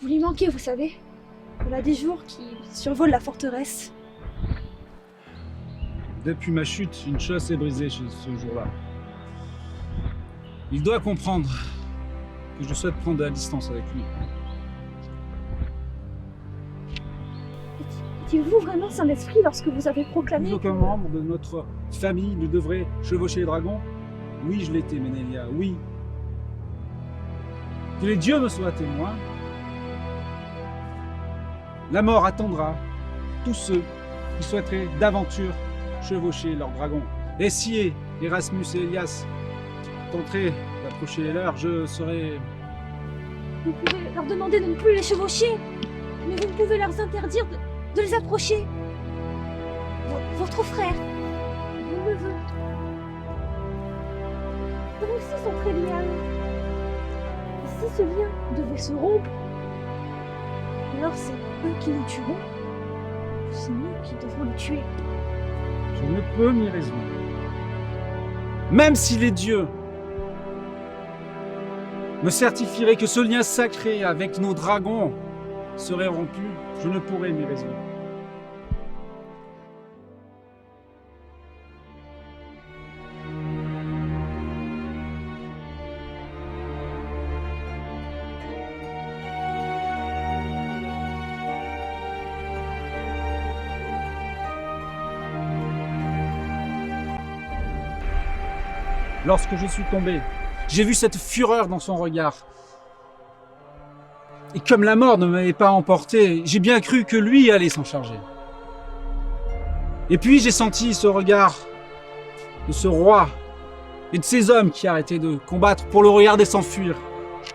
Vous lui manquez, vous savez. On a des jours qui survolent la forteresse. Depuis ma chute, une chose s'est brisée ce jour-là. Il doit comprendre que je souhaite prendre de la distance avec lui. Étiez-vous vraiment sans esprit lorsque vous avez proclamé Plus aucun membre de notre famille ne devrait chevaucher les dragons? Oui, je l'étais, Ménélia, oui. Que les dieux me soient témoins. La mort attendra tous ceux qui souhaiteraient d'aventure chevaucher leurs dragons. Et si Erasmus et Elias tenteraient d'approcher les leurs, je serai... Vous pouvez leur demander de ne plus les chevaucher, mais vous ne pouvez leur interdire de les approcher. Votre frère, vos neveux, eux aussi sont très liés à eux. Et si ce lien devait se rompre, alors c'est eux qui nous tueront, ou c'est nous qui devrons les tuer. Je ne peux m'y résoudre. Même si les dieux me certifieraient que ce lien sacré avec nos dragons serait rompu, je ne pourrais m'y résoudre. Lorsque je suis tombé, j'ai vu cette fureur dans son regard. Et comme la mort ne m'avait pas emporté, j'ai bien cru que lui allait s'en charger. Et puis j'ai senti ce regard de ce roi et de ces hommes qui arrêtaient de combattre pour le regarder s'enfuir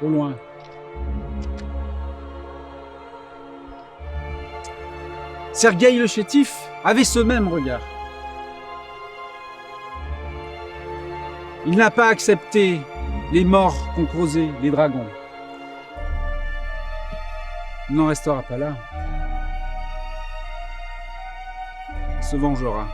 au loin. Sergueï le chétif avait ce même regard. Il n'a pas accepté les morts qu'ont causés les dragons. Il n'en restera pas là. Il se vengera.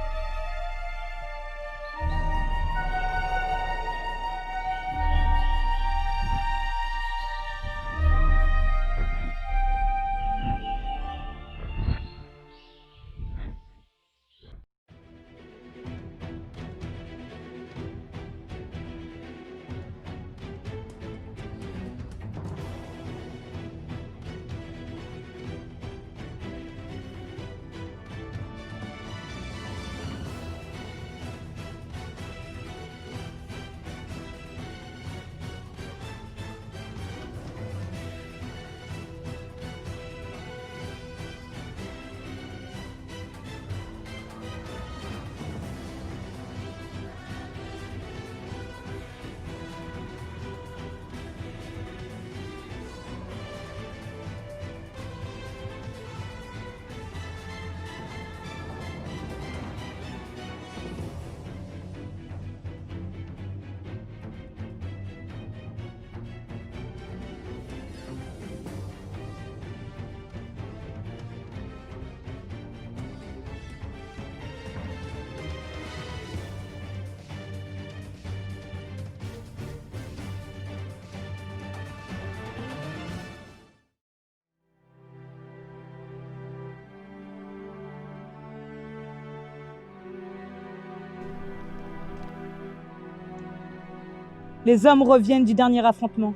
Les hommes reviennent du dernier affrontement.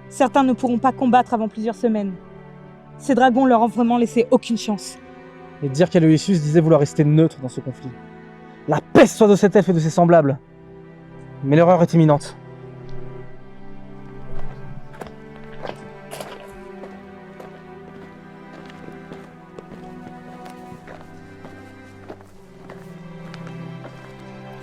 Certains ne pourront pas combattre avant plusieurs semaines. Ces dragons leur ont vraiment laissé aucune chance. Et dire qu'Aloysius disait vouloir rester neutre dans ce conflit. La peste soit de cet elfe et de ses semblables. Mais l'erreur est imminente.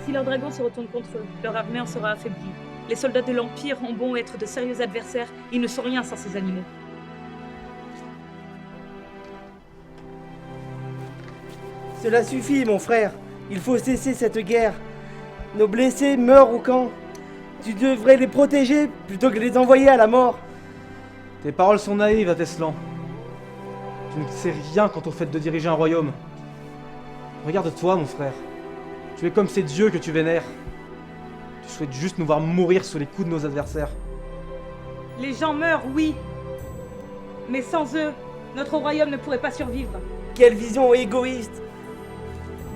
Si leurs dragons se retournent contre eux, leur armée en sera affaiblie. Les soldats de l'Empire ont beau être de sérieux adversaires, ils ne sont rien sans ces animaux. Cela suffit, mon frère. Il faut cesser cette guerre. Nos blessés meurent au camp. Tu devrais les protéger plutôt que les envoyer à la mort. Tes paroles sont naïves, Ateslan. Tu ne sais rien quant au fait de diriger un royaume. Regarde-toi, mon frère. Tu es comme ces dieux que tu vénères. Tu souhaites juste nous voir mourir sous les coups de nos adversaires. Les gens meurent, oui, Mais sans eux, notre royaume ne pourrait pas survivre. Quelle vision égoïste!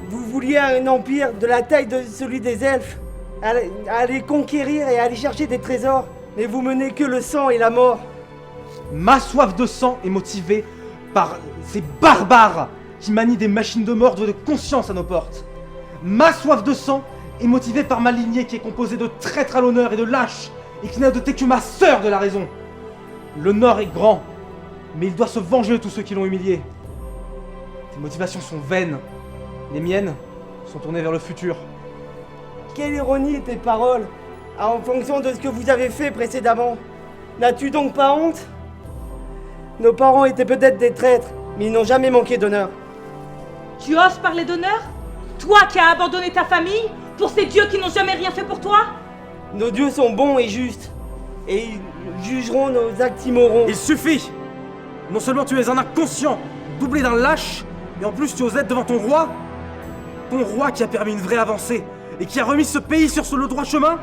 Vous vouliez un empire de la taille de celui des elfes, aller conquérir et aller chercher des trésors, mais vous menez que le sang et la mort. Ma soif de sang est motivée par ces barbares qui manient des machines de mort de conscience à nos portes. Ma soif de sang est motivée par ma lignée qui est composée de traîtres à l'honneur et de lâches, et qui n'a doté que ma sœur de la raison. Le Nord est grand, mais il doit se venger de tous ceux qui l'ont humilié. Tes motivations sont vaines. Les miennes sont tournées vers le futur. Quelle ironie tes paroles, en fonction de ce que vous avez fait précédemment. N'as-tu donc pas honte? Nos parents étaient peut-être des traîtres, mais ils n'ont jamais manqué d'honneur. Tu oses parler d'honneur? Toi qui as abandonné ta famille pour ces dieux qui n'ont jamais rien fait pour toi? Nos dieux sont bons et justes, et ils jugeront nos actes immoraux. Il suffit! Non seulement tu es un inconscient, doublé d'un lâche, mais en plus tu oses être devant ton roi? Ton roi qui a permis une vraie avancée, et qui a remis ce pays sur le droit chemin?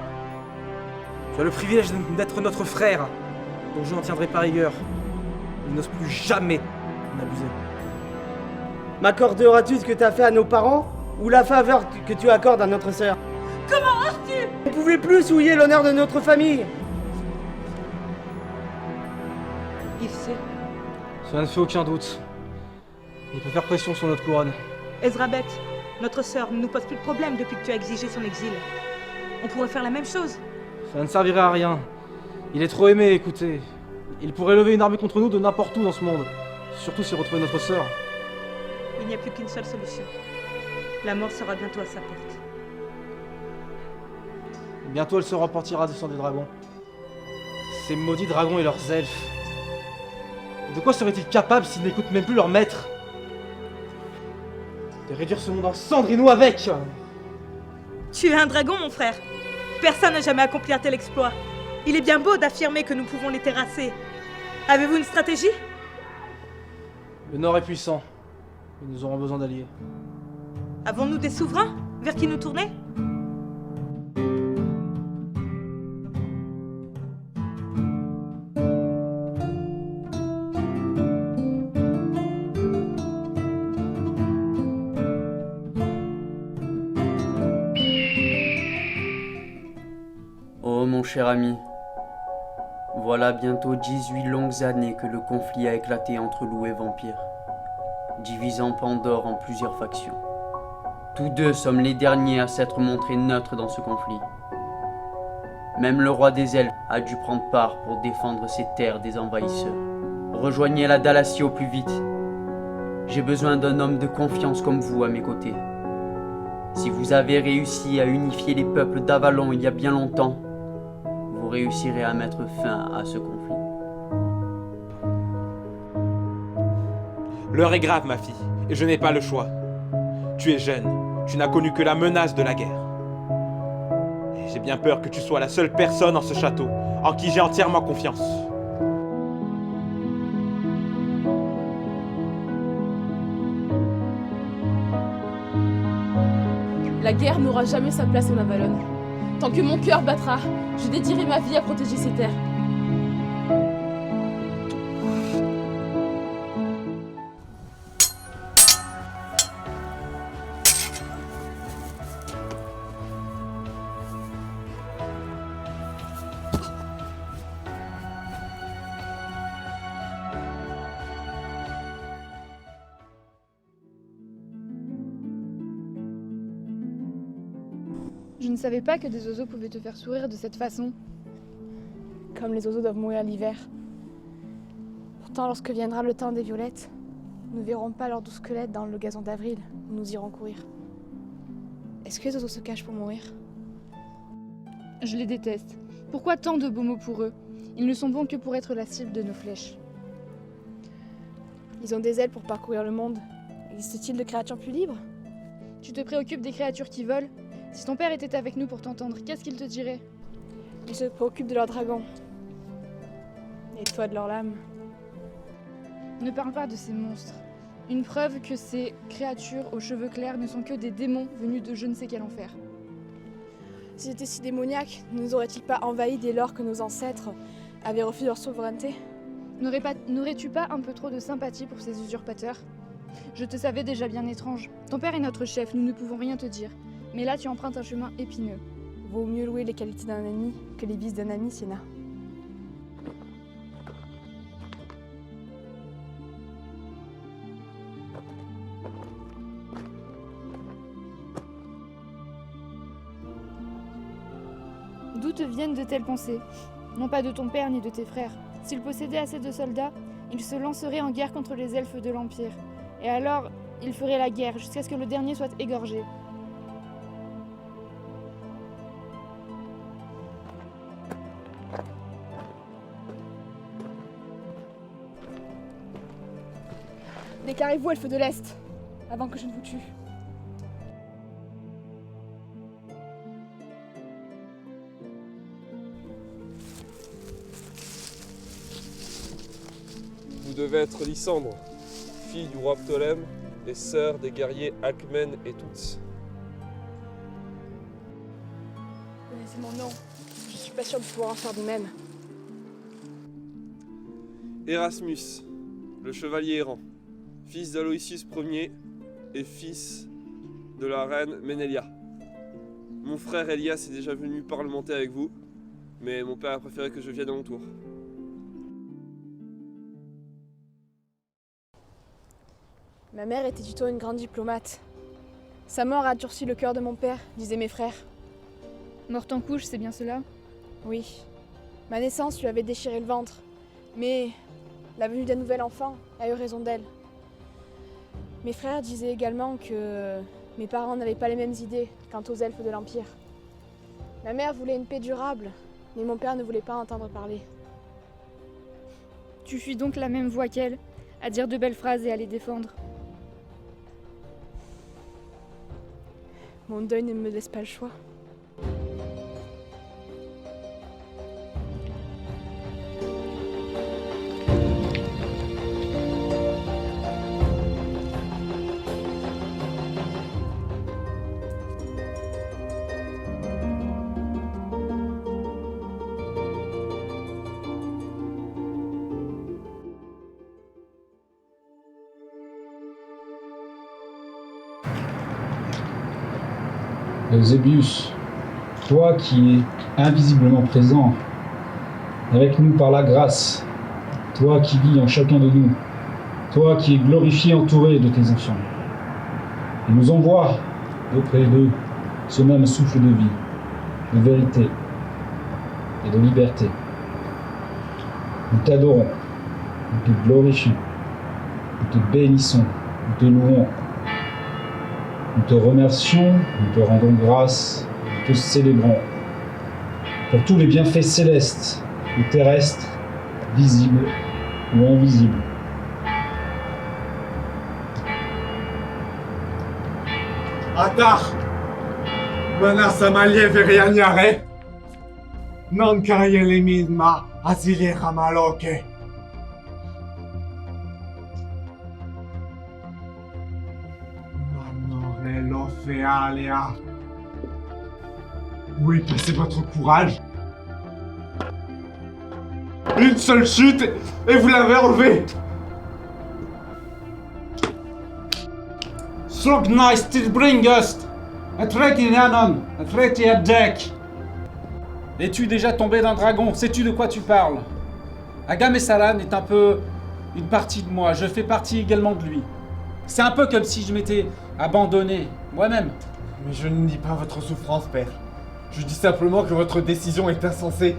Tu as le privilège d'être notre frère, dont je n'en tiendrai pas rigueur. Il n'ose plus jamais en abuser. M'accorderas-tu ce que t'as fait à nos parents, ou la faveur que tu accordes à notre sœur? Comment oses-tu? On ne pouvait plus souiller l'honneur de notre famille. Il sait. Cela ne fait aucun doute. Il peut faire pression sur notre couronne. Ezrabeth, notre sœur ne nous pose plus de problème depuis que tu as exigé son exil. On pourrait faire la même chose. Ça ne servirait à rien. Il est trop aimé, écoutez. Il pourrait lever une armée contre nous de n'importe où dans ce monde. Surtout s'il retrouvait notre sœur. Il n'y a plus qu'une seule solution. La mort sera bientôt à sa porte. Bientôt elle se repentirra du sang des dragons. Ces maudits dragons et leurs elfes. De quoi seraient-ils capables s'ils n'écoutent même plus leur maître? De réduire ce monde en cendres et nous avec! Tu es un dragon, mon frère. Personne n'a jamais accompli un tel exploit. Il est bien beau d'affirmer que nous pouvons les terrasser. Avez-vous une stratégie? Le Nord est puissant. Et nous aurons besoin d'alliés. Avons-nous des souverains vers qui nous tourner? Oh mon cher ami, voilà bientôt 18 longues années que le conflit a éclaté entre loups et vampires, divisant Pandore en plusieurs factions. Tous deux sommes les derniers à s'être montrés neutres dans ce conflit. Même le roi des elfes a dû prendre part pour défendre ses terres des envahisseurs. Rejoignez la Dalacie au plus vite. J'ai besoin d'un homme de confiance comme vous à mes côtés. Si vous avez réussi à unifier les peuples d'Avalon il y a bien longtemps, vous réussirez à mettre fin à ce conflit. L'heure est grave, ma fille, et je n'ai pas le choix. Tu es jeune, tu n'as connu que la menace de la guerre. Et j'ai bien peur que tu sois la seule personne en ce château en qui j'ai entièrement confiance. La guerre n'aura jamais sa place en Avalon. Tant que mon cœur battra, je dédierai ma vie à protéger ces terres. Je ne savais pas que des oiseaux pouvaient te faire sourire de cette façon. Comme les oiseaux doivent mourir l'hiver. Pourtant, lorsque viendra le temps des violettes, nous ne verrons pas leurs doux squelettes dans le gazon d'avril où nous irons courir. Est-ce que les oiseaux se cachent pour mourir? Je les déteste. Pourquoi tant de beaux mots pour eux? Ils ne sont bons que pour être la cible de nos flèches. Ils ont des ailes pour parcourir le monde. Existe-t-il de créatures plus libres? Tu te préoccupes des créatures qui volent? Si ton père était avec nous pour t'entendre, qu'est-ce qu'il te dirait? Il se préoccupe de leurs dragons. Et toi de leurs lames. Ne parle pas de ces monstres. Une preuve que ces créatures aux cheveux clairs ne sont que des démons venus de je ne sais quel enfer. S'ils étaient si démoniaques, ne nous auraient-ils pas envahis dès lors que nos ancêtres avaient refusé leur souveraineté? N'aurais-tu pas un peu trop de sympathie pour ces usurpateurs? Je te savais déjà bien étrange. Ton père est notre chef, nous ne pouvons rien te dire. Mais là, tu empruntes un chemin épineux. Vaut mieux louer les qualités d'un ami que les vices d'un ami, Sienna. D'où te viennent de telles pensées? Non pas de ton père ni de tes frères. S'il possédait assez de soldats, il se lancerait en guerre contre les elfes de l'Empire. Et alors, il ferait la guerre jusqu'à ce que le dernier soit égorgé. Déclarez-vous, elfes de l'Est, avant que je ne vous tue. Vous devez être Lysandre, fille du roi Ptolème et sœur des guerriers Alcmène et Touts. C'est mon nom. Je suis pas sûre de pouvoir en faire de même. Erasmus, le chevalier errant, fils d'Aloysius Ier et fils de la reine Ménélia. Mon frère Elias est déjà venu parlementer avec vous, mais mon père a préféré que je vienne à mon tour. Ma mère était plutôt une grande diplomate. Sa mort a durci le cœur de mon père, disaient mes frères. Morte en couche, c'est bien cela? Oui. Ma naissance lui avait déchiré le ventre. Mais la venue d'un nouvel enfant a eu raison d'elle. Mes frères disaient également que mes parents n'avaient pas les mêmes idées quant aux elfes de l'Empire. Ma mère voulait une paix durable, mais mon père ne voulait pas entendre parler. Tu fuis donc la même voie qu'elle, à dire de belles phrases et à les défendre. Mon deuil ne me laisse pas le choix. Eusébius, toi qui es invisiblement présent avec nous par la grâce, toi qui vis en chacun de nous, toi qui es glorifié entouré de tes enfants, et nous envoie auprès d'eux ce même souffle de vie, de vérité et de liberté. Nous t'adorons, nous te glorifions, nous te bénissons, nous te louons. Nous te remercions, nous te rendons grâce, nous te célébrons pour tous les bienfaits célestes ou terrestres, visibles ou invisibles. Atar, menace amalie verianiare, non carriere misma asile ramaloque. Féaléa. Où est passé votre courage? Une seule chute et vous l'avez relevé. Slogna still bring us a traitor Anon, a traitor Jack. Es-tu déjà tombé d'un dragon? Sais-tu de quoi tu parles? Agamessalan est un peu une partie de moi, je fais partie également de lui. C'est un peu comme si je m'étais abandonné, moi-même. Mais je ne nie pas votre souffrance, père. Je dis simplement que votre décision est insensée.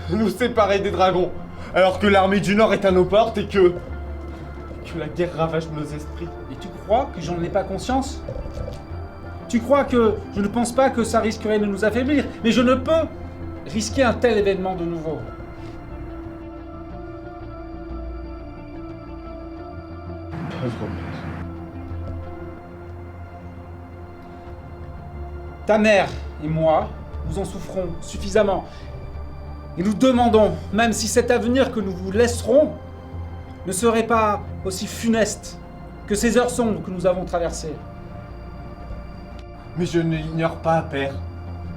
Nous séparer des dragons, alors que l'armée du Nord est à nos portes et que la guerre ravage nos esprits. Et tu crois que j'en ai pas conscience? Tu crois que je ne pense pas que ça risquerait de nous affaiblir? Mais je ne peux risquer un tel événement de nouveau. Ta mère et moi, nous en souffrons suffisamment. Et nous demandons, même si cet avenir que nous vous laisserons ne serait pas aussi funeste que ces heures sombres que nous avons traversées. Mais je ne l'ignore pas, père.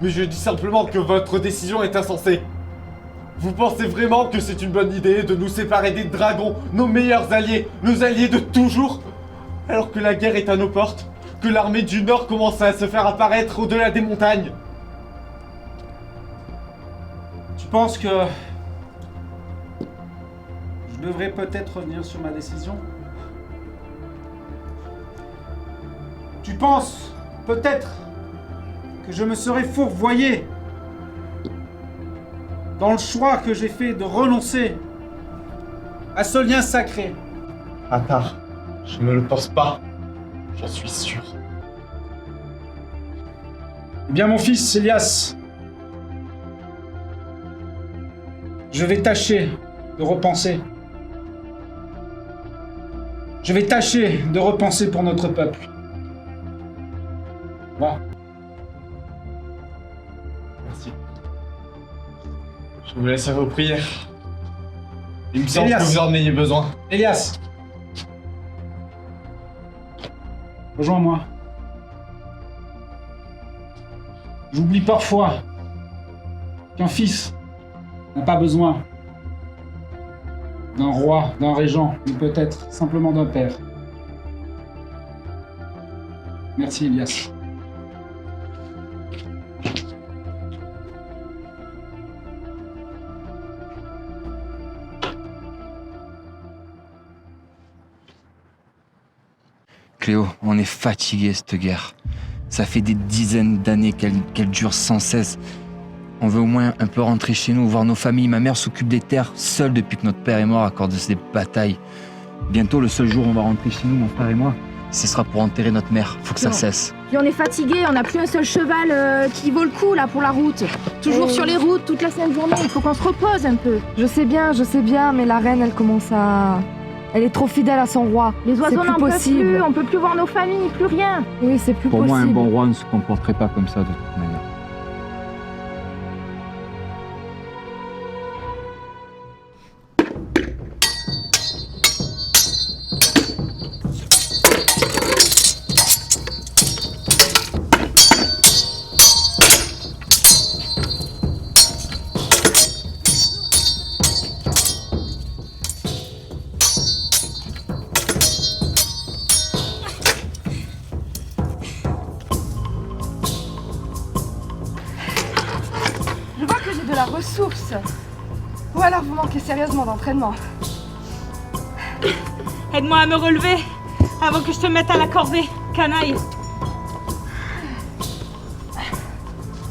Mais je dis simplement que votre décision est insensée. Vous pensez vraiment que c'est une bonne idée de nous séparer des dragons, nos meilleurs alliés, nos alliés de toujours? Alors que la guerre est à nos portes, que l'armée du Nord commence à se faire apparaître au-delà des montagnes. Tu penses que je devrais peut-être revenir sur ma décision? Tu penses peut-être que je me serais fourvoyé dans le choix que j'ai fait de renoncer à ce lien sacré? Attends, je ne le pense pas. J'en suis sûr. Eh bien, mon fils Elias, je vais tâcher de repenser. Je vais tâcher de repenser pour notre peuple. Voilà. Merci. Je vous laisse à vos prières. Il me semble Elias. que vous en ayez besoin. Elias, rejoins-moi. J'oublie parfois qu'un fils n'a pas besoin d'un roi, d'un régent, mais peut-être simplement d'un père. Merci, Elias. Cléo, on est fatigué cette guerre. Ça fait des dizaines d'années qu'elle dure sans cesse. On veut au moins un peu rentrer chez nous, voir nos familles. Ma mère s'occupe des terres seule depuis que notre père est mort à cause de ces batailles. Bientôt, le seul jour où on va rentrer chez nous, mon frère et moi, ce sera pour enterrer notre mère. Faut que ça cesse. Puis on est fatigué, on n'a plus un seul cheval qui vaut le coup là pour la route. Toujours sur les routes toute la sainte journée, il faut qu'on se repose un peu. Je sais bien, mais la reine, elle commence à... Elle est trop fidèle à son roi. Les oiseaux C'est n'en plus peuvent possible. plus, on peut plus voir nos familles, plus rien. Oui, c'est plus Pour possible. moi, un bon roi ne se comporterait pas comme ça de toute manière. Je vois que j'ai de la ressource. Ou alors vous manquez sérieusement d'entraînement. Aide-moi à me relever avant que je te mette à la corvée, canaille.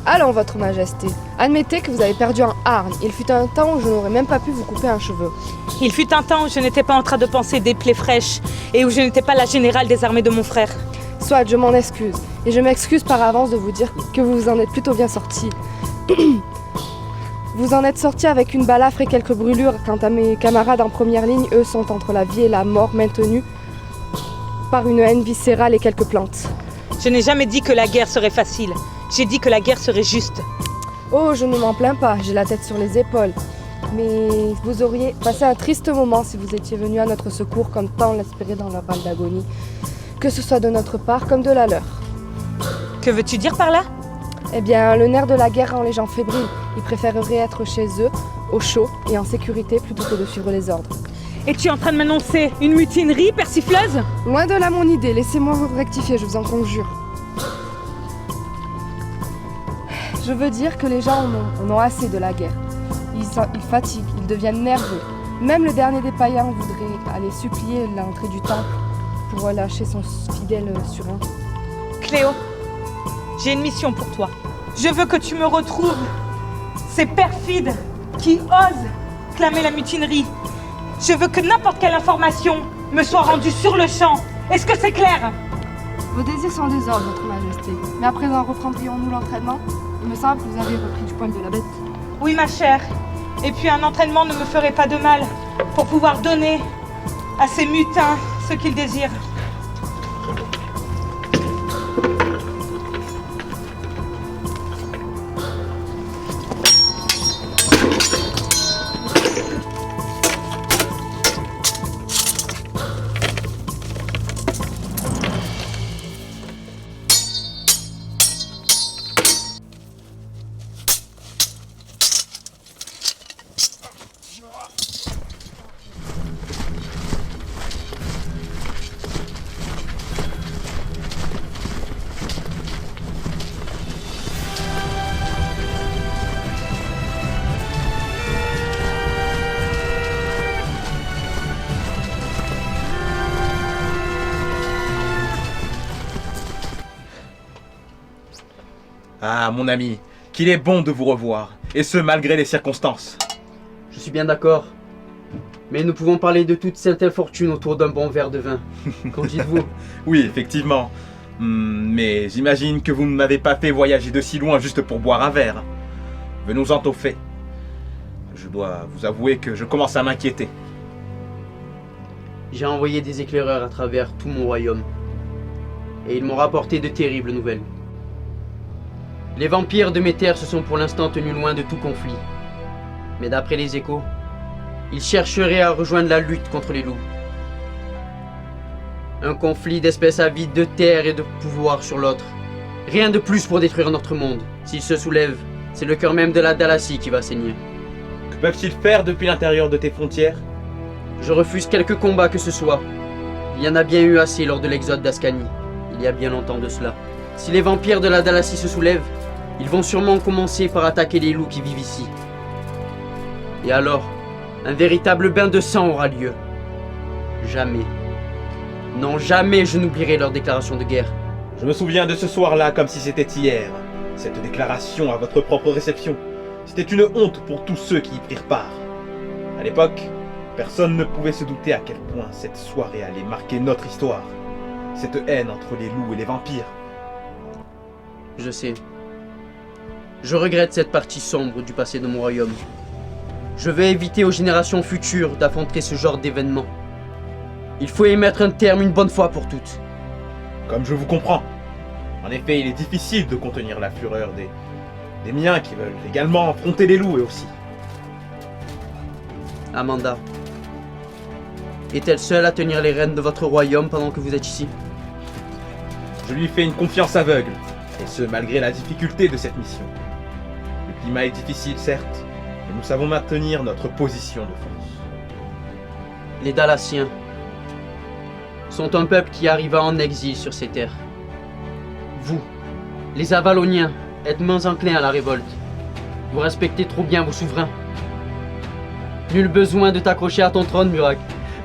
Allons, votre majesté. Admettez que vous avez perdu un hargne. Il fut un temps où je n'aurais même pas pu vous couper un cheveu. Il fut un temps où je n'étais pas en train de penser des plaies fraîches et où je n'étais pas la générale des armées de mon frère. Soit, je m'en excuse. Et je m'excuse par avance de vous dire que vous vous en êtes plutôt bien sorti. Vous en êtes sorti avec une balafre et quelques brûlures. Quant à mes camarades en première ligne, eux sont entre la vie et la mort, maintenus par une haine viscérale et quelques plantes. Je n'ai jamais dit que la guerre serait facile. J'ai dit que la guerre serait juste. Oh, je ne m'en plains pas, j'ai la tête sur les épaules. Mais vous auriez passé un triste moment si vous étiez venu à notre secours comme tant l'espéraient dans leur râle d'agonie. Que ce soit de notre part comme de la leur. Que veux-tu dire par là? Eh bien, le nerf de la guerre rend les gens fébriles. Ils préféreraient être chez eux, au chaud et en sécurité plutôt que de suivre les ordres. Et tu es en train de m'annoncer une mutinerie persifleuse? Loin de là mon idée, laissez-moi rectifier, je vous en conjure. Je veux dire que les gens en ont assez de la guerre. Ils fatiguent, ils deviennent nerveux. Même le dernier des païens voudrait aller supplier l'entrée du temple pour relâcher son fidèle surin. Cléo, j'ai une mission pour toi. Je veux que tu me retrouves ces perfides qui osent clamer la mutinerie. Je veux que n'importe quelle information me soit rendue sur le champ. Est-ce que c'est clair? Vos désirs sont des ordres, votre majesté. Mais à présent, reprendrions-nous l'entraînement? Il me semble que vous avez repris du poil de la bête. Oui, ma chère. Et puis un entraînement ne me ferait pas de mal pour pouvoir donner à ces mutins ce qu'ils désirent. Ah, mon ami, qu'il est bon de vous revoir, et ce malgré les circonstances. Je suis bien d'accord. Mais nous pouvons parler de toute cette infortune autour d'un bon verre de vin. Qu'en dites-vous? Oui, effectivement. Mais j'imagine que vous ne m'avez pas fait voyager de si loin juste pour boire un verre. Venons-en au fait. Je dois vous avouer que je commence à m'inquiéter. J'ai envoyé des éclaireurs à travers tout mon royaume. Et ils m'ont rapporté de terribles nouvelles. Les vampires de mes terres se sont pour l'instant tenus loin de tout conflit. Mais d'après les échos, ils chercheraient à rejoindre la lutte contre les loups. Un conflit d'espèces avides de terre et de pouvoir sur l'autre. Rien de plus pour détruire notre monde. S'ils se soulèvent, c'est le cœur même de la Dalasie qui va saigner. Que peuvent-ils faire depuis l'intérieur de tes frontières? Je refuse quelque combat que ce soit. Il y en a bien eu assez lors de l'exode d'Ascanie, il y a bien longtemps de cela. Si les vampires de la Dalasie se soulèvent, ils vont sûrement commencer par attaquer les loups qui vivent ici. Et alors, un véritable bain de sang aura lieu. Jamais. Non, jamais je n'oublierai leur déclaration de guerre. Je me souviens de ce soir-là comme si c'était hier. Cette déclaration à votre propre réception, c'était une honte pour tous ceux qui y prirent part. À l'époque, personne ne pouvait se douter à quel point cette soirée allait marquer notre histoire. Cette haine entre les loups et les vampires. Je sais. Je regrette cette partie sombre du passé de mon royaume. Je veux éviter aux générations futures d'affronter ce genre d'événements. Il faut y mettre un terme une bonne fois pour toutes. Comme je vous comprends. En effet, il est difficile de contenir la fureur des miens qui veulent également affronter les loups eux aussi. Amanda est-elle seule à tenir les rênes de votre royaume pendant que vous êtes ici? Je lui fais une confiance aveugle, et ce malgré la difficulté de cette mission. Le climat est difficile certes, mais nous savons maintenir notre position de force. Les Dalasiens sont un peuple qui arriva en exil sur ces terres. Vous, les Avaloniens, êtes moins enclins à la révolte. Vous respectez trop bien vos souverains. Nul besoin de t'accrocher à ton trône, Murak.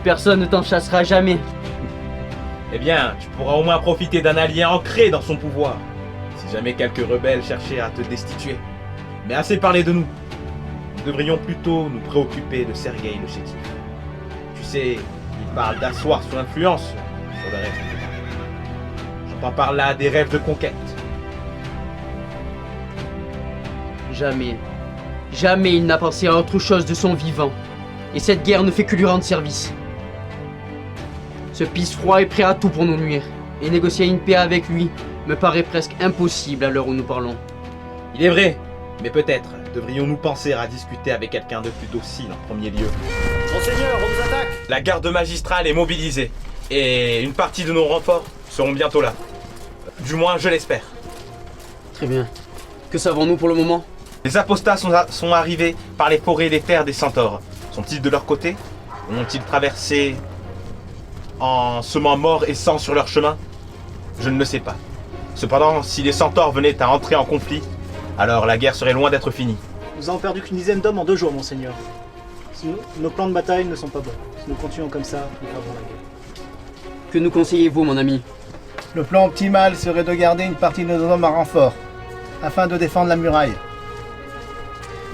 Personne ne t'en chassera jamais. Eh bien, tu pourras au moins profiter d'un allié ancré dans son pouvoir, si jamais quelques rebelles cherchaient à te destituer. Mais assez parlé de nous. Nous devrions plutôt nous préoccuper de Sergueï le chétif. Tu sais, il parle d'asseoir son influence sur le reste. J'entends par là des rêves de conquête. Jamais, jamais il n'a pensé à autre chose de son vivant. Et cette guerre ne fait que lui rendre service. Ce pisse-froid est prêt à tout pour nous nuire. Et négocier une paix avec lui me paraît presque impossible à l'heure où nous parlons. Il est vrai, mais peut-être devrions-nous penser à discuter avec quelqu'un de plus docile en premier lieu. Monseigneur, on vous attaque! La garde magistrale est mobilisée, et une partie de nos renforts seront bientôt là. Du moins, je l'espère. Très bien. Que savons-nous pour le moment? Les apostats sont arrivés par les forêts et les terres des centaures. Sont-ils de leur côté? Ont-ils traversé en semant mort et sang sur leur chemin? Je ne le sais pas. Cependant, si les centaures venaient à entrer en conflit, alors la guerre serait loin d'être finie. Nous avons perdu qu'une dizaine d'hommes en 2 jours, monseigneur. Nos plans de bataille ne sont pas bons. Si nous continuons comme ça, nous perdrons la guerre. Que nous conseillez-vous, mon ami? Le plan optimal serait de garder une partie de nos hommes à renfort, afin de défendre la muraille.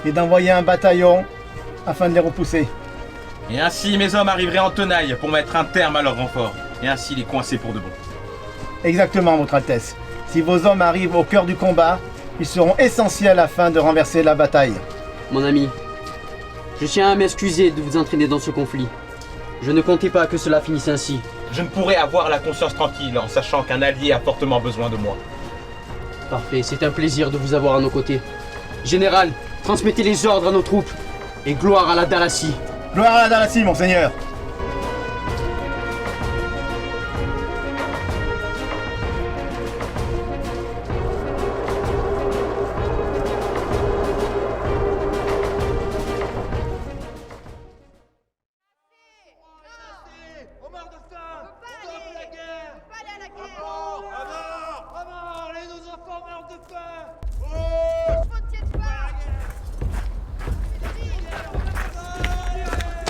Et d'envoyer un bataillon, afin de les repousser. Et ainsi, mes hommes arriveraient en tenaille pour mettre un terme à leur renfort, et ainsi les coincer pour de bon. Exactement, votre Altesse. Si vos hommes arrivent au cœur du combat, ils seront essentiels afin de renverser la bataille. Mon ami, je tiens à m'excuser de vous entraîner dans ce conflit. Je ne comptais pas que cela finisse ainsi. Je ne pourrais avoir la conscience tranquille en sachant qu'un allié a fortement besoin de moi. Parfait, c'est un plaisir de vous avoir à nos côtés. Général, transmettez les ordres à nos troupes. Et gloire à la Dalasie. Gloire à la Dalasie, monseigneur.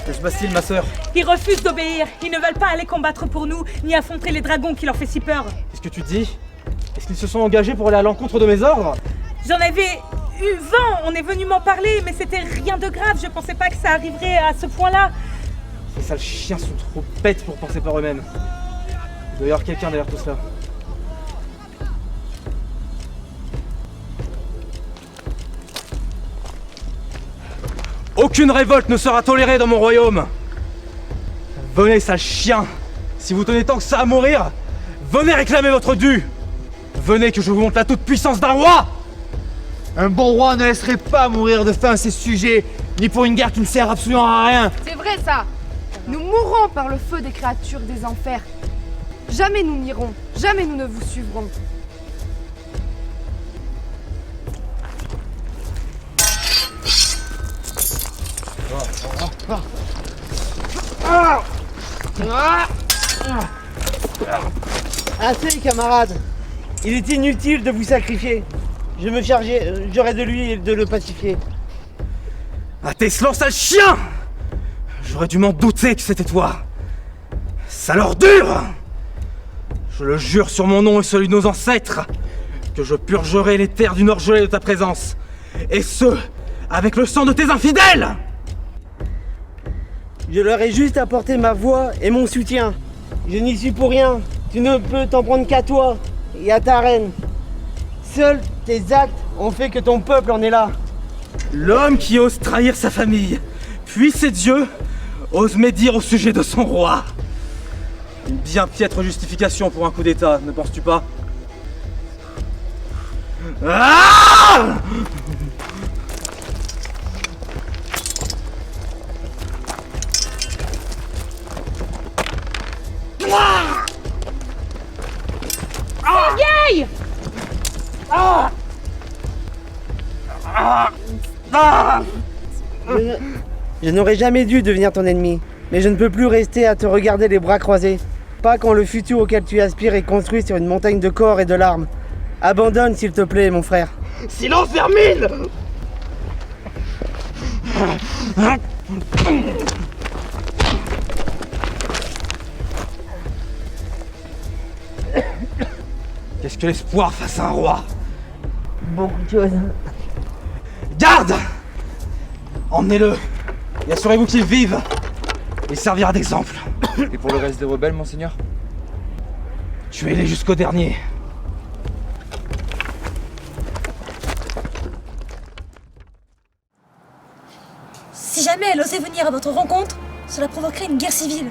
Que se passe-t-il, ma sœur? Ils refusent d'obéir. Ils ne veulent pas aller combattre pour nous, ni affronter les dragons qui leur fait si peur. Qu'est-ce que tu dis? Est-ce qu'ils se sont engagés pour aller à l'encontre de mes ordres? J'en avais eu vent, on est venu m'en parler, mais c'était rien de grave. Je pensais pas que ça arriverait à ce point-là. Ces sales chiens sont trop bêtes pour penser par eux-mêmes. Il doit y avoir quelqu'un derrière tout cela. Aucune révolte ne sera tolérée dans mon royaume. Venez, sales chiens. Si vous tenez tant que ça à mourir, venez réclamer votre dû. Venez que je vous montre la toute-puissance d'un roi. Un bon roi ne laisserait pas mourir de faim ses sujets, ni pour une guerre qui ne sert absolument à rien. C'est vrai ça. Nous mourrons par le feu des créatures des enfers. Jamais nous n'irons, jamais nous ne vous suivrons. Assez, camarades. Il est inutile de vous sacrifier. Je me chargerai de lui et de le pacifier. Ah, Teslan, sale chien! J'aurais dû m'en douter que c'était toi. Sale ordure! Je le jure sur mon nom et celui de nos ancêtres, que je purgerai les terres du Nord-Gelé de ta présence. Et ce, avec le sang de tes infidèles! Je leur ai juste apporté ma voix et mon soutien. Je n'y suis pour rien. Tu ne peux t'en prendre qu'à toi et à ta reine. Seuls tes actes ont fait que ton peuple en est là. L'homme qui ose trahir sa famille, puis ses dieux, ose médire au sujet de son roi. Une bien piètre justification pour un coup d'état, ne penses-tu pas? Ah! Sergueï! Je n'aurais jamais dû devenir ton ennemi, mais je ne peux plus rester à te regarder les bras croisés. Pas quand le futur auquel tu aspires est construit sur une montagne de corps et de larmes. Abandonne, s'il te plaît, mon frère. Silence, vermine! Qu'est-ce que l'espoir face à un roi? Beaucoup de choses. Garde! Emmenez-le et assurez-vous qu'il vive. Il servira d'exemple. Et pour le reste des rebelles, monseigneur? Tuez-les jusqu'au dernier. Si jamais elle osait venir à votre rencontre, cela provoquerait une guerre civile.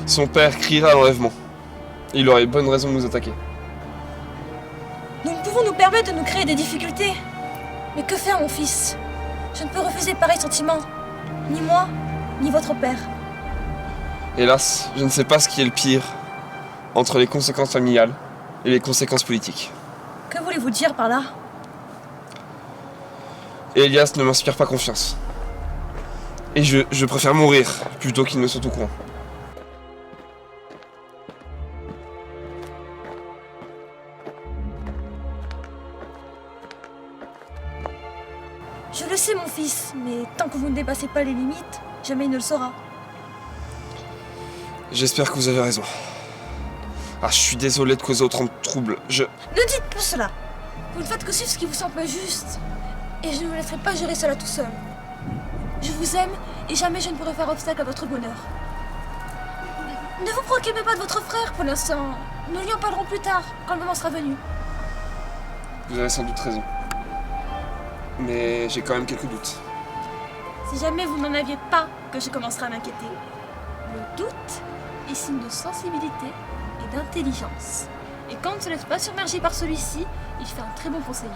Son père criera à l'enlèvement. Il aurait bonne raison de nous attaquer. Nous ne pouvons nous permettre de nous créer des difficultés. Mais que faire, mon fils? Je ne peux refuser pareil sentiment. Ni moi, ni votre père. Hélas, je ne sais pas ce qui est le pire entre les conséquences familiales et les conséquences politiques. Que voulez-vous dire par là? Elias ne m'inspire pas confiance. Et je préfère mourir plutôt qu'il ne soit au courant. Je le sais, mon fils, mais tant que vous ne dépassez pas les limites, jamais il ne le saura. J'espère que vous avez raison. Ah, je suis désolé de causer autant de troubles. Ne dites pas cela. Vous ne faites que suivre ce qui vous semble juste. Et je ne vous laisserai pas gérer cela tout seul. Je vous aime et jamais je ne pourrai faire obstacle à votre bonheur. Ne vous préoccupez pas de votre frère pour l'instant. Nous lui en parlerons plus tard, quand le moment sera venu. Vous avez sans doute raison. Mais j'ai quand même quelques doutes. Si jamais vous n'en aviez pas, que je commencerai à m'inquiéter. Le doute est signe de sensibilité et d'intelligence. Et quand on ne se laisse pas submerger par celui-ci, il fait un très bon conseiller.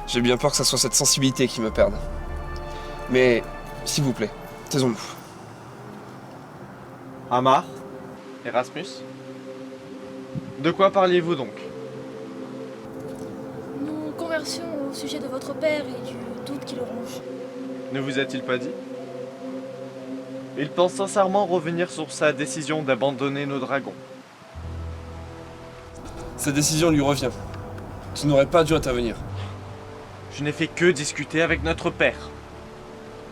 J'ai bien peur que ça soit cette sensibilité qui me perde. Mais, s'il vous plaît, taisons-nous. Amar? Erasmus? De quoi parliez-vous donc? Nous conversions au sujet de votre père et du doute qui le ronge. Ne vous a-t-il pas dit? Il pense sincèrement revenir sur sa décision d'abandonner nos dragons. Sa décision lui revient. Tu n'aurais pas dû intervenir. Je n'ai fait que discuter avec notre père.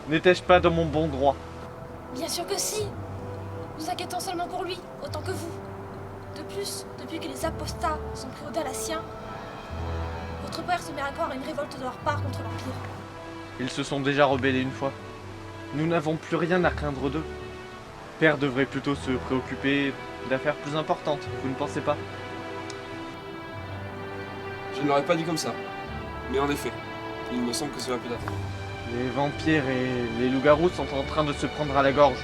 N'étais-je pas dans mon bon droit? Bien sûr que si. Nous inquiétons seulement pour lui, autant que vous. De plus, depuis que les apostats sont pris au Dalassien, votre père se met à croire à une révolte de leur part contre l'Empire. Ils se sont déjà rebellés une fois. Nous n'avons plus rien à craindre d'eux. Père devrait plutôt se préoccuper d'affaires plus importantes, vous ne pensez pas? Je ne l'aurais pas dit comme ça. Mais en effet, il me semble que cela peut être. Les vampires et les loups-garous sont en train de se prendre à la gorge.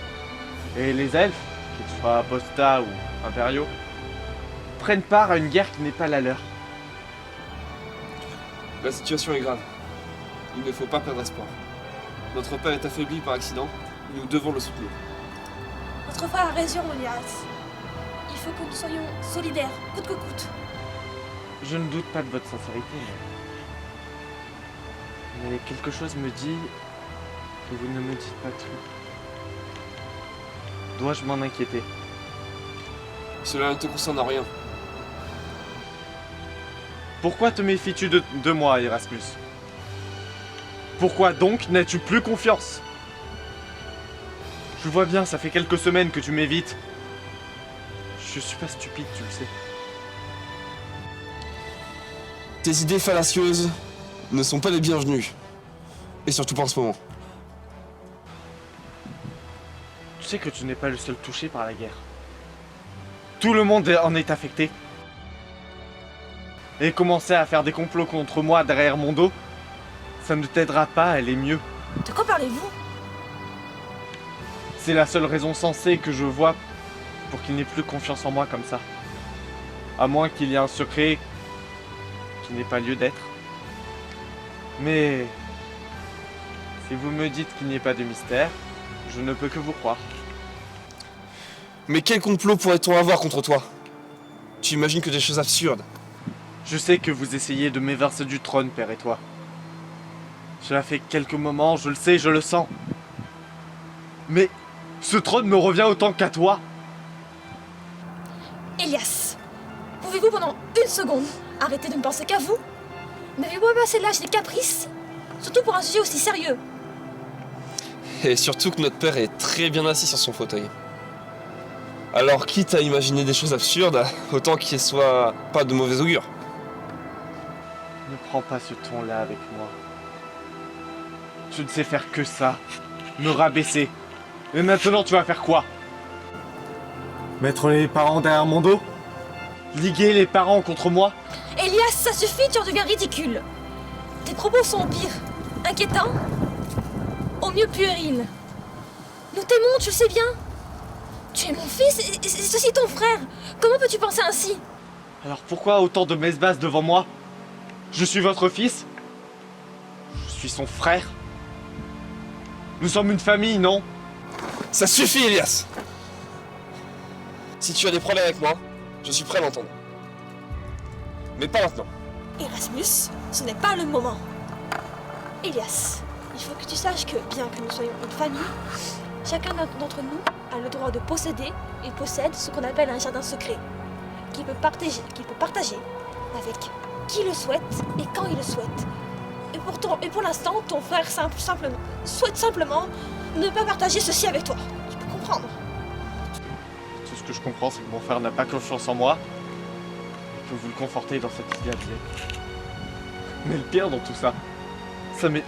Et les elfes, qu'ils soient apostats ou impériaux, prennent part à une guerre qui n'est pas la leur. La situation est grave. Il ne faut pas perdre espoir. Notre père est affaibli par accident, et nous devons le soutenir. Votre frère a raison, Elias. Il faut que nous soyons solidaires, coûte que coûte. Je ne doute pas de votre sincérité, mais quelque chose me dit que vous ne me dites pas tout. Dois-je m'en inquiéter? Cela ne te concerne en rien. Pourquoi te méfies-tu de moi, Erasmus? Pourquoi donc n'as-tu plus confiance? Je vois bien, ça fait quelques semaines que tu m'évites. Je suis pas stupide, tu le sais. Tes idées fallacieuses ne sont pas les bienvenues. Et surtout pas en ce moment. Tu sais que tu n'es pas le seul touché par la guerre. Tout le monde en est affecté. Et commencer à faire des complots contre moi derrière mon dos, ça ne t'aidera pas à aller mieux. De quoi parlez-vous? C'est la seule raison sensée que je vois pour qu'il n'ait plus confiance en moi comme ça. À moins qu'il y ait un secret qui n'ait pas lieu d'être. Mais si vous me dites qu'il n'y ait pas de mystère, je ne peux que vous croire. Mais quel complot pourrait-on avoir contre toi? Tu imagines que des choses absurdes. Je sais que vous essayez de m'évincer du trône, père et toi. Cela fait quelques moments, je le sais, je le sens. Mais ce trône me revient autant qu'à toi. Elias, pouvez-vous pendant une seconde arrêter de ne penser qu'à vous? N'avez-vous pas passé l'âge des caprices? Surtout pour un sujet aussi sérieux. Et surtout que notre père est très bien assis sur son fauteuil. Alors quitte à imaginer des choses absurdes, autant qu'il soit pas de mauvais augure. Ne prends pas ce ton-là avec moi. Je ne sais faire que ça. Me rabaisser. Et maintenant tu vas faire quoi? Mettre les parents derrière mon dos? Liguer les parents contre moi? Elias, ça suffit, tu en deviens ridicule. Tes propos sont au pire inquiétants, au mieux puérils. Nous t'aimons, tu le sais bien. Tu es mon fils et c'est aussi ton frère. Comment peux-tu penser ainsi? Alors pourquoi autant de messe basse devant moi? Je suis votre fils? Je suis son frère? Nous sommes une famille, non? Ça suffit, Elias! Si tu as des problèmes avec moi, je suis prêt à l'entendre. Mais pas maintenant. Erasmus, ce n'est pas le moment. Elias, il faut que tu saches que, bien que nous soyons une famille, chacun d'entre nous a le droit de posséder et possède ce qu'on appelle un jardin secret, qu'il peut partager avec qui le souhaite et quand il le souhaite. Et pour l'instant, ton frère souhaite simplement ne pas partager ceci avec toi. Tu peux comprendre? Tout ce que je comprends, c'est que mon frère n'a pas confiance en moi. Et que vous le confortez dans cette idée absurde. Mais le pire dans tout ça,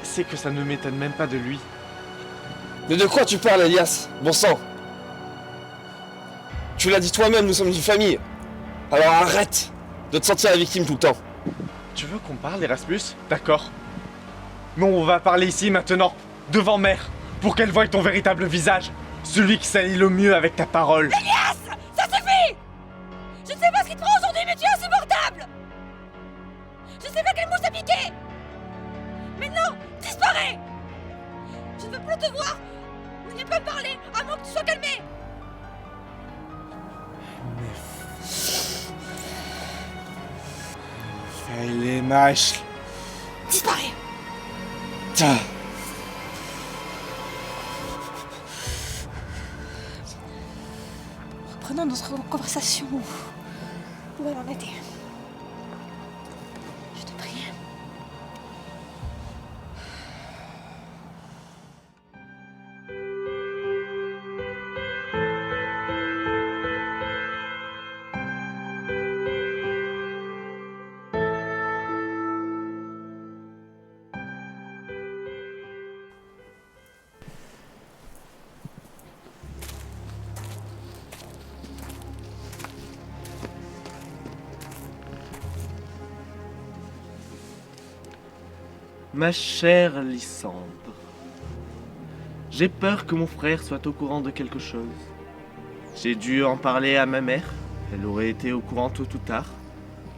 c'est que ça ne m'étonne même pas de lui. Mais de quoi tu parles, Elias? Bon sang! Tu l'as dit toi-même, nous sommes une famille. Alors arrête de te sentir la victime tout le temps. Tu veux qu'on parle, Erasmus? D'accord. Mais on va parler ici maintenant, devant Mère, pour qu'elle voie ton véritable visage, celui qui s'allie le mieux avec ta parole. Elias! Ça suffit! Je ne sais pas ce qui te prend aujourd'hui, mais tu es insupportable! Je ne sais pas quel mot s'appliquer! Maintenant, disparais! Je ne veux plus te voir! Ou ne pas me parler, à moins que tu sois calmé! Fais les mâches. Disparais! Reprenons notre conversation. Où elle en était. Je te prie. Ma chère Lysandre, j'ai peur que mon frère soit au courant de quelque chose. J'ai dû en parler à ma mère, elle aurait été au courant tôt ou tard.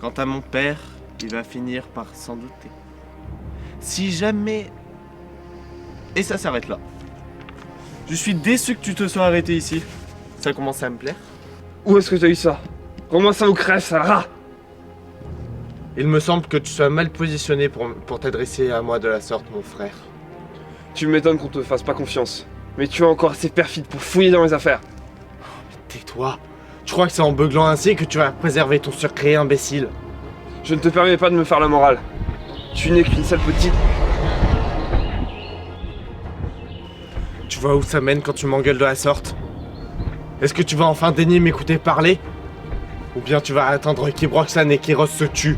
Quant à mon père, il va finir par s'en douter. Si jamais... Et ça s'arrête là. Je suis déçu que tu te sois arrêté ici. Ça commence à me plaire. Où est-ce que t'as eu ça? Comment ça vous crève, sale rat? Il me semble que tu sois mal positionné pour t'adresser à moi de la sorte, mon frère. Tu m'étonnes qu'on te fasse pas confiance. Mais tu es encore assez perfide pour fouiller dans mes affaires. Tais-toi. Tu crois que c'est en beuglant ainsi que tu vas préserver ton secret, imbécile? Je ne te permets pas de me faire la morale. Tu n'es qu'une sale petite... Tu vois où ça mène quand tu m'engueules de la sorte? Est-ce que tu vas enfin daigner m'écouter parler? Ou bien tu vas attendre qu'Ibroxane et Kéros se tuent?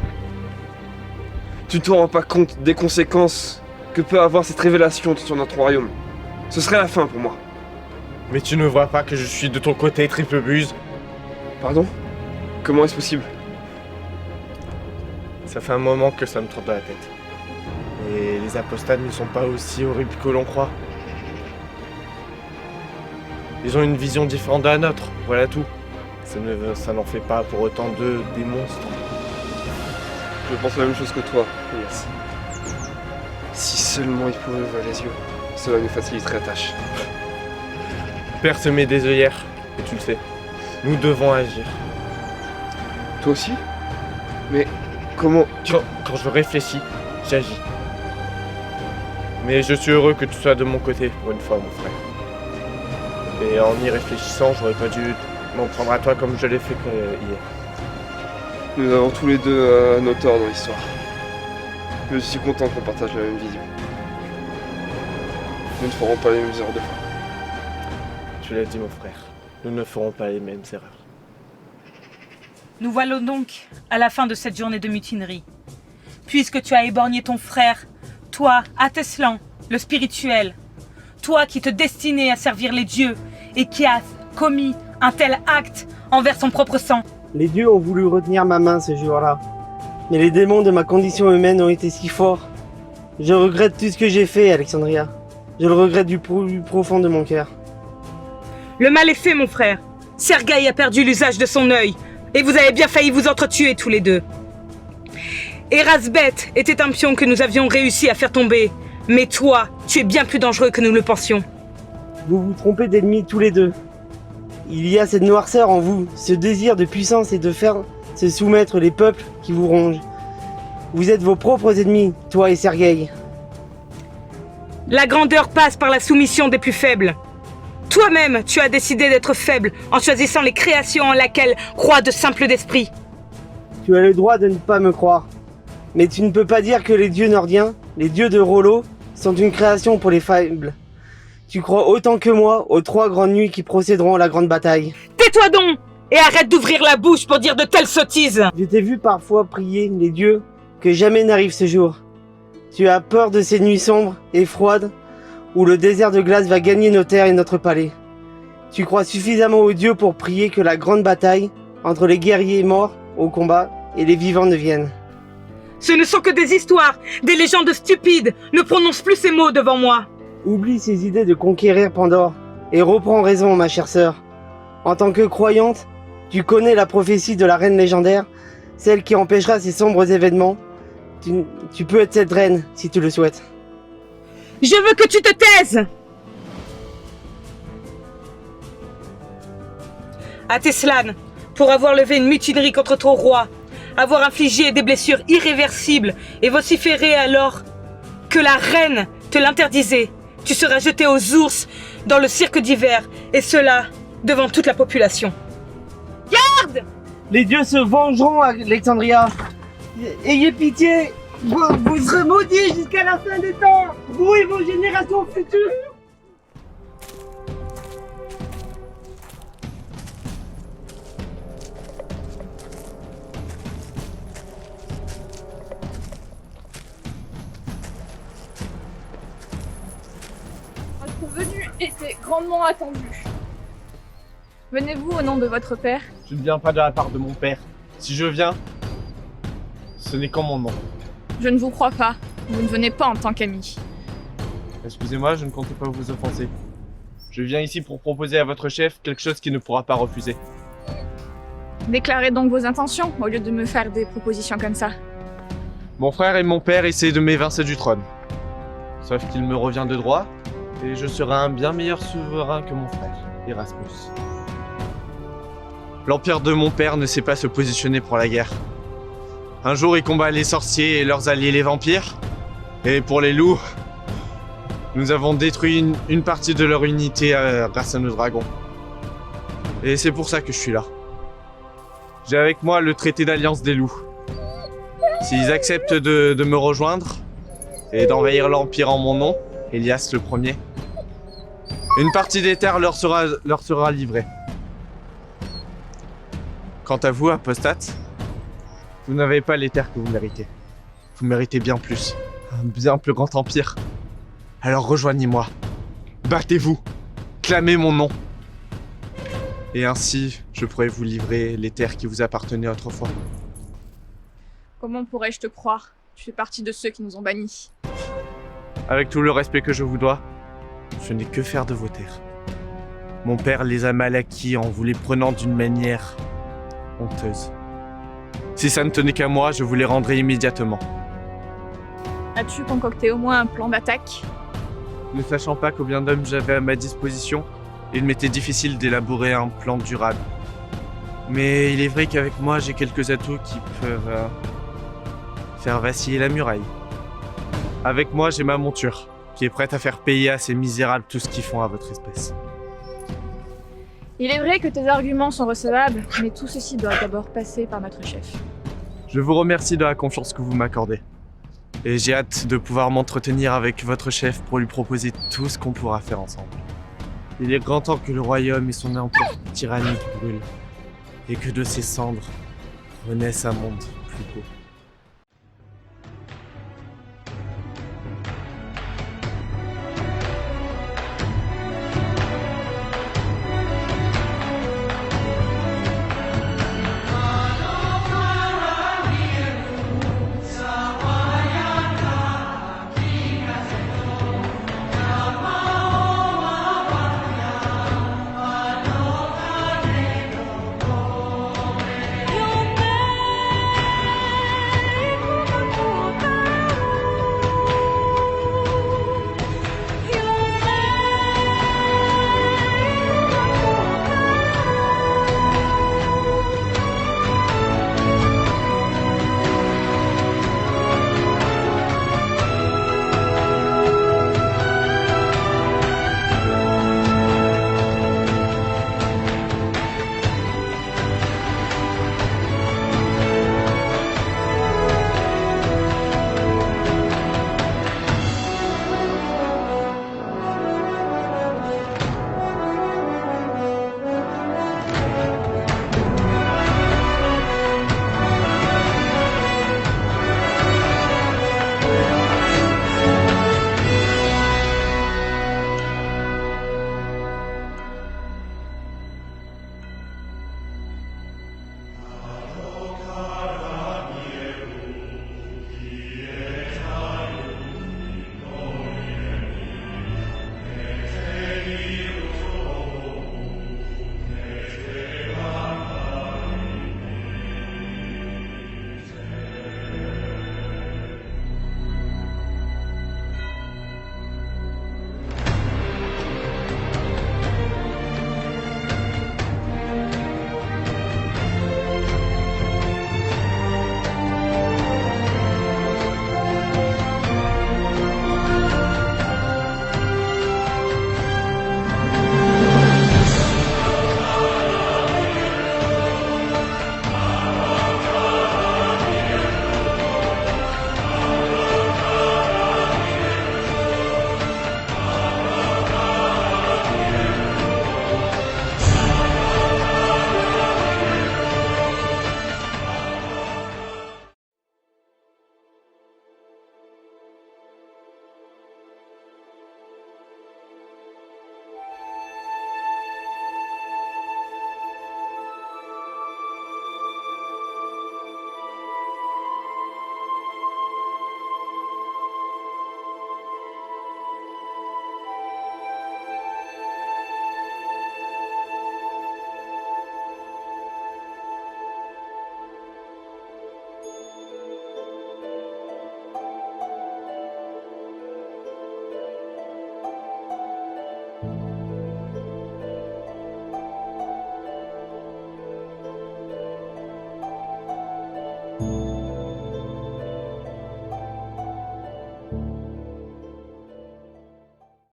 Tu te rends pas compte des conséquences que peut avoir cette révélation sur notre royaume. Ce serait la fin pour moi. Mais tu ne vois pas que je suis de ton côté, triple buse? Pardon? Comment est-ce possible? Ça fait un moment que ça me trotte dans la tête. Et les apostats ne sont pas aussi horribles que l'on croit. Ils ont une vision différente de la nôtre, voilà tout. Ça n'en fait pas pour autant d'eux des monstres. Je pense la même chose que toi, Elias. Si seulement ils pouvaient ouvrir les yeux, cela nous faciliterait la tâche. Père se met des œillères, et tu le sais. Nous devons agir. Toi aussi? Mais comment Quand je réfléchis, j'agis. Mais je suis heureux que tu sois de mon côté pour une fois, mon frère. Et en y réfléchissant, j'aurais pas dû m'en prendre à toi comme je l'ai fait hier. Nous avons tous les deux nos torts dans l'histoire. Mais je suis content qu'on partage la même vision. Nous ne ferons pas les mêmes erreurs de fois. Tu l'as dit, mon frère. Nous ne ferons pas les mêmes erreurs. Nous voilà donc à la fin de cette journée de mutinerie. Puisque tu as éborgné ton frère, toi, Ateslan, le spirituel, toi qui te destinais à servir les dieux et qui as commis un tel acte envers son propre sang. Les dieux ont voulu retenir ma main ce jour-là. Mais les démons de ma condition humaine ont été si forts. Je regrette tout ce que j'ai fait, Alexandria. Je le regrette du plus profond de mon cœur. Le mal est fait, mon frère. Sergueï a perdu l'usage de son œil et vous avez bien failli vous entretuer tous les deux. Erasbeth était un pion que nous avions réussi à faire tomber. Mais toi, tu es bien plus dangereux que nous le pensions. Vous vous trompez d'ennemis tous les deux. Il y a cette noirceur en vous, ce désir de puissance et de faire se soumettre les peuples qui vous rongent. Vous êtes vos propres ennemis, toi et Sergueï. La grandeur passe par la soumission des plus faibles. Toi-même, tu as décidé d'être faible en choisissant les créations en lesquelles croient de simples d'esprit. Tu as le droit de ne pas me croire. Mais tu ne peux pas dire que les dieux nordiens, les dieux de Rollo, sont une création pour les faibles. Tu crois autant que moi aux 3 grandes nuits qui procéderont à la grande bataille. Tais-toi donc et arrête d'ouvrir la bouche pour dire de telles sottises. Je t'ai vu parfois prier les dieux que jamais n'arrive ce jour. Tu as peur de ces nuits sombres et froides où le désert de glace va gagner nos terres et notre palais. Tu crois suffisamment aux dieux pour prier que la grande bataille entre les guerriers morts au combat et les vivants ne vienne. Ce ne sont que des histoires, des légendes stupides. Ne prononce plus ces mots devant moi. Oublie ces idées de conquérir Pandore et reprends raison, ma chère sœur. En tant que croyante, tu connais la prophétie de la reine légendaire, celle qui empêchera ces sombres événements. Tu peux être cette reine si tu le souhaites. Je veux que tu te taises. Ateslan, pour avoir levé une mutinerie contre ton roi, avoir infligé des blessures irréversibles et vociféré alors que la reine te l'interdisait, tu seras jeté aux ours dans le cirque d'hiver, et cela devant toute la population. Garde! Les dieux se vengeront, Alexandria. Ayez pitié. Vous serez maudits jusqu'à la fin des temps. Vous et vos générations futures. Votre venue était grandement attendue. Venez-vous au nom de votre père? Je ne viens pas de la part de mon père. Si je viens, ce n'est qu'en mon nom. Je ne vous crois pas. Vous ne venez pas en tant qu'ami. Excusez-moi, je ne comptais pas vous offenser. Je viens ici pour proposer à votre chef quelque chose qu'il ne pourra pas refuser. Déclarez donc vos intentions au lieu de me faire des propositions comme ça. Mon frère et mon père essaient de m'évincer du trône. Sauf qu'il me revient de droit, et je serai un bien meilleur souverain que mon frère, Erasmus. L'empire de mon père ne sait pas se positionner pour la guerre. Un jour, il combat les sorciers et leurs alliés les vampires. Et pour les loups, nous avons détruit une partie de leur unité grâce à nos dragons. Et c'est pour ça que je suis là. J'ai avec moi le traité d'alliance des loups. S'ils acceptent de me rejoindre et d'envahir l'Empire en mon nom, Elias le premier, une partie des terres leur sera livrée. Quant à vous, apostates, vous n'avez pas les terres que vous méritez. Vous méritez bien plus, un bien plus grand empire. Alors rejoignez-moi, battez-vous, clamez mon nom. Et ainsi, je pourrai vous livrer les terres qui vous appartenaient autrefois. Comment pourrais-je te croire? Tu fais partie de ceux qui nous ont bannis. Avec tout le respect que je vous dois, je n'ai que faire de vos terres. Mon père les a mal acquis en vous les prenant d'une manière honteuse. Si ça ne tenait qu'à moi, je vous les rendrais immédiatement. As-tu concocté au moins un plan d'attaque? Ne sachant pas combien d'hommes j'avais à ma disposition, il m'était difficile d'élaborer un plan durable. Mais il est vrai qu'avec moi, j'ai quelques atouts qui peuvent faire vaciller la muraille. Avec moi, j'ai ma monture, qui est prête à faire payer à ces misérables tout ce qu'ils font à votre espèce. Il est vrai que tes arguments sont recevables, mais tout ceci doit d'abord passer par notre chef. Je vous remercie de la confiance que vous m'accordez. Et j'ai hâte de pouvoir m'entretenir avec votre chef pour lui proposer tout ce qu'on pourra faire ensemble. Il est grand temps que le royaume et son empire tyrannique brûlent, et que de ses cendres renaisse un monde plus beau.